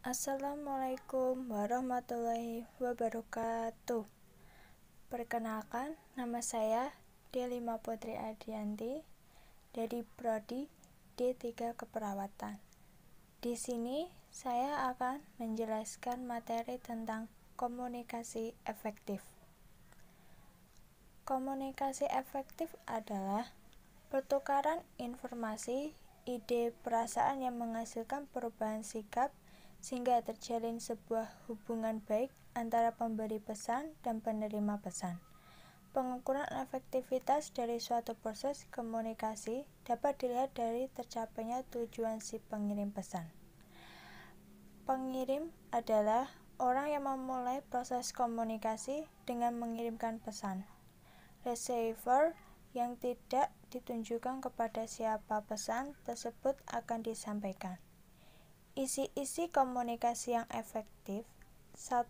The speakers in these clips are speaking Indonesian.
Assalamualaikum warahmatullahi wabarakatuh. Perkenalkan, nama saya Delima Putri Adrianti dari Prodi D3 Keperawatan. Di sini saya akan menjelaskan materi tentang komunikasi efektif. Komunikasi efektif adalah pertukaran informasi, ide, perasaan yang menghasilkan perubahan sikap sehingga terjalin sebuah hubungan baik antara pemberi pesan dan penerima pesan. Pengukuran efektivitas dari suatu proses komunikasi dapat dilihat dari tercapainya tujuan si pengirim pesan. Pengirim adalah orang yang memulai proses komunikasi dengan mengirimkan pesan. Receiver yang tidak ditunjukkan kepada siapa pesan tersebut akan disampaikan. Isi-isi komunikasi yang efektif: 1.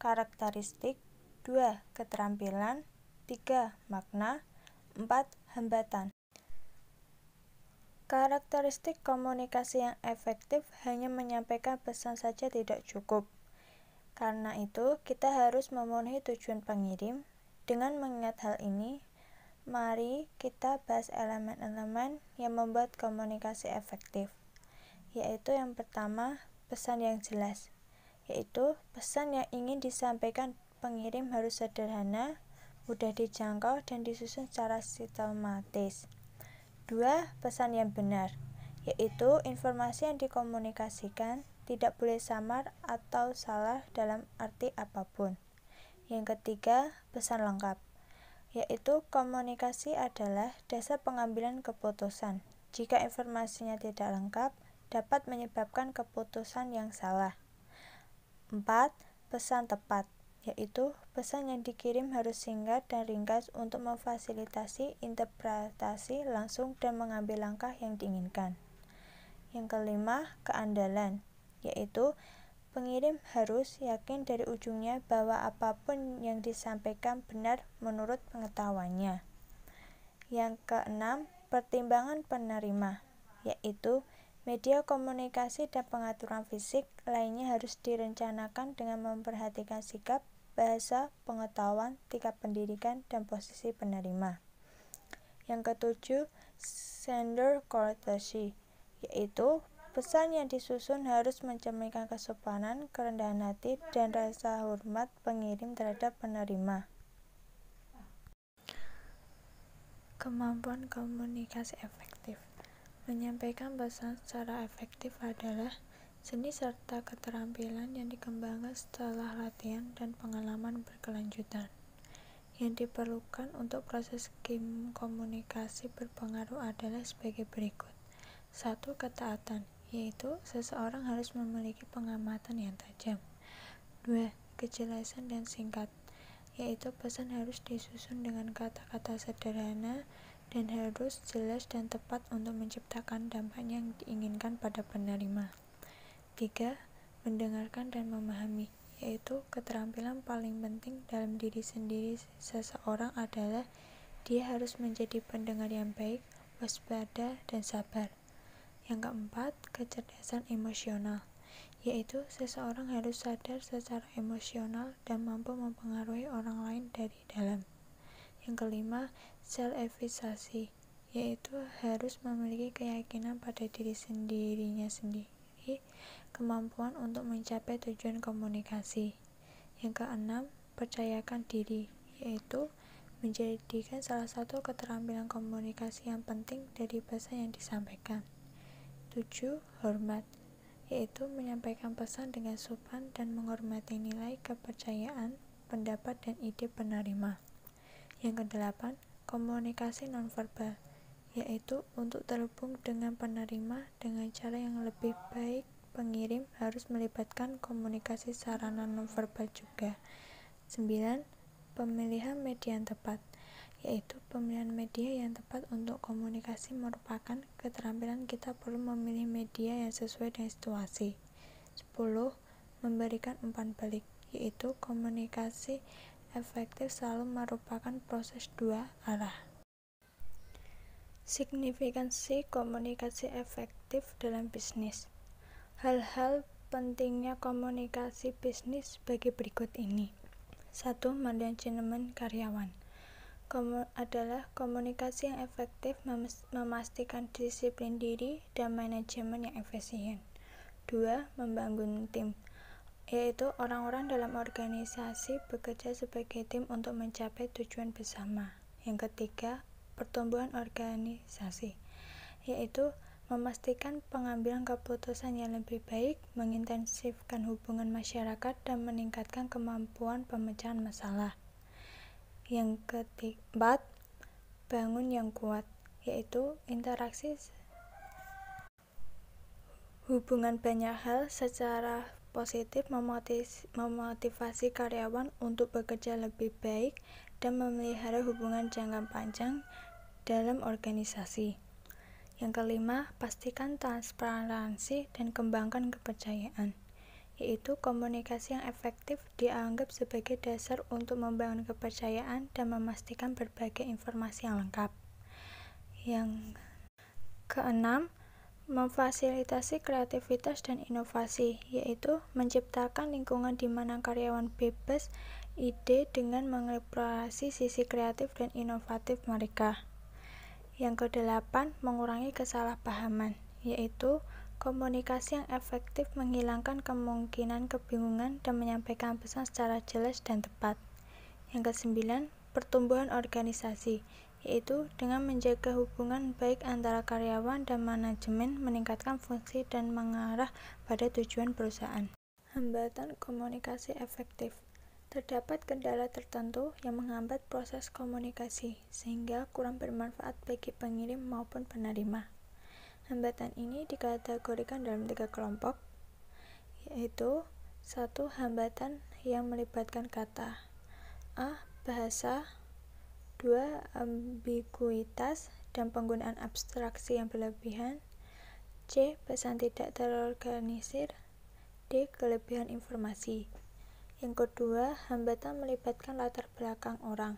Karakteristik, 2. Keterampilan, 3. Makna, 4. Hambatan. Karakteristik komunikasi yang efektif hanya menyampaikan pesan saja tidak cukup. Karena itu, kita harus memenuhi tujuan pengirim. Dengan mengingat hal ini, mari kita bahas elemen-elemen yang membuat komunikasi efektif. Yaitu yang pertama, pesan yang jelas, yaitu pesan yang ingin disampaikan pengirim harus sederhana, mudah dijangkau, dan disusun secara sistematis. 2. Pesan yang benar, yaitu informasi yang dikomunikasikan tidak boleh samar atau salah dalam arti apapun. Yang ketiga, pesan lengkap, yaitu komunikasi adalah dasar pengambilan keputusan. Jika informasinya tidak lengkap, dapat menyebabkan keputusan yang salah. 4. Pesan tepat, yaitu pesan yang dikirim harus singkat dan ringkas untuk memfasilitasi interpretasi langsung dan mengambil langkah yang diinginkan. Yang kelima, keandalan, yaitu pengirim harus yakin dari ujungnya bahwa apapun yang disampaikan benar menurut pengetahuannya. Yang keenam, pertimbangan penerima, yaitu media komunikasi dan pengaturan fisik lainnya harus direncanakan dengan memperhatikan sikap, bahasa, pengetahuan, tingkat pendidikan, dan posisi penerima. Yang ketujuh, sender courtesy, yaitu pesan yang disusun harus mencerminkan kesopanan, kerendahan hati, dan rasa hormat pengirim terhadap penerima. Kemampuan komunikasi efektif. Menyampaikan pesan secara efektif adalah seni serta keterampilan yang dikembangkan setelah latihan dan pengalaman berkelanjutan. Yang diperlukan untuk proses komunikasi berpengaruh adalah sebagai berikut. 1. Ketaatan, yaitu seseorang harus memiliki pengamatan yang tajam. 2. Kejelasan dan singkat, yaitu pesan harus disusun dengan kata-kata sederhana dan harus jelas dan tepat untuk menciptakan dampak yang diinginkan pada penerima. 3. Mendengarkan dan memahami, yaitu keterampilan paling penting dalam diri sendiri seseorang adalah dia harus menjadi pendengar yang baik, waspada, dan sabar. Yang keempat, kecerdasan emosional, yaitu seseorang harus sadar secara emosional dan mampu mempengaruhi orang lain dari dalam. Yang kelima, self-efficacy, yaitu harus memiliki keyakinan pada diri sendirinya sendiri, kemampuan untuk mencapai tujuan komunikasi. Yang keenam, percayakan diri, yaitu menjadikan salah satu keterampilan komunikasi yang penting dari pesan yang disampaikan. 7. Hormat, yaitu menyampaikan pesan dengan sopan dan menghormati nilai, kepercayaan, pendapat, dan ide penerima. Yang kedelapan, komunikasi nonverbal, yaitu untuk terhubung dengan penerima dengan cara yang lebih baik, pengirim harus melibatkan komunikasi secara nonverbal juga. 9. Pemilihan media yang tepat, yaitu pemilihan media yang tepat untuk komunikasi merupakan keterampilan kita perlu memilih media yang sesuai dengan situasi. 10. Memberikan umpan balik, yaitu komunikasi efektif selalu merupakan proses dua arah. Signifikansi komunikasi efektif dalam bisnis. Hal-hal pentingnya komunikasi bisnis bagi berikut ini. 1. Manajemen karyawan adalah komunikasi yang efektif memastikan disiplin diri dan manajemen yang efisien. 2. Membangun tim, yaitu orang-orang dalam organisasi bekerja sebagai tim untuk mencapai tujuan bersama. Yang ketiga, pertumbuhan organisasi, yaitu memastikan pengambilan keputusan yang lebih baik, mengintensifkan hubungan masyarakat, dan meningkatkan kemampuan pemecahan masalah. Yang keempat, bangun yang kuat, yaitu interaksi hubungan banyak hal secara positif memotivasi karyawan untuk bekerja lebih baik dan memelihara hubungan jangka panjang dalam organisasi. Yang kelima, pastikan transparansi dan kembangkan kepercayaan, yaitu komunikasi yang efektif dianggap sebagai dasar untuk membangun kepercayaan dan memastikan berbagai informasi yang lengkap. Yang keenam, memfasilitasi kreativitas dan inovasi, yaitu menciptakan lingkungan di mana karyawan bebas ide dengan mengeksplorasi sisi kreatif dan inovatif mereka. Yang kedelapan, mengurangi kesalahpahaman, yaitu komunikasi yang efektif menghilangkan kemungkinan kebingungan dan menyampaikan pesan secara jelas dan tepat. Yang kesembilan, pertumbuhan organisasi, yaitu dengan menjaga hubungan baik antara karyawan dan manajemen, meningkatkan fungsi dan mengarah pada tujuan perusahaan. Hambatan komunikasi efektif. Terdapat kendala tertentu yang menghambat proses komunikasi, sehingga kurang bermanfaat bagi pengirim maupun penerima. Hambatan ini dikategorikan dalam 3 kelompok, yaitu 1. Hambatan yang melibatkan kata. A. Bahasa. 2. Ambiguitas dan penggunaan abstraksi yang berlebihan. C. Pesan tidak terorganisir. D. Kelebihan informasi. Yang kedua, hambatan melibatkan latar belakang orang.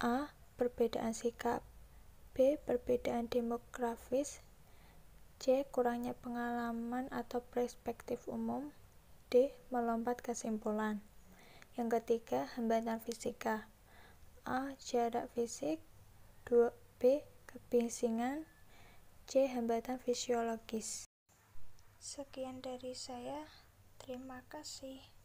A. Perbedaan sikap. B. Perbedaan demografis. C. Kurangnya pengalaman atau perspektif umum. D. Melompat kesimpulan. Yang ketiga, hambatan fisika. A. Jarak fisik. 2. B. Kebisingan. C. Hambatan fisiologis. Sekian dari saya. Terima kasih.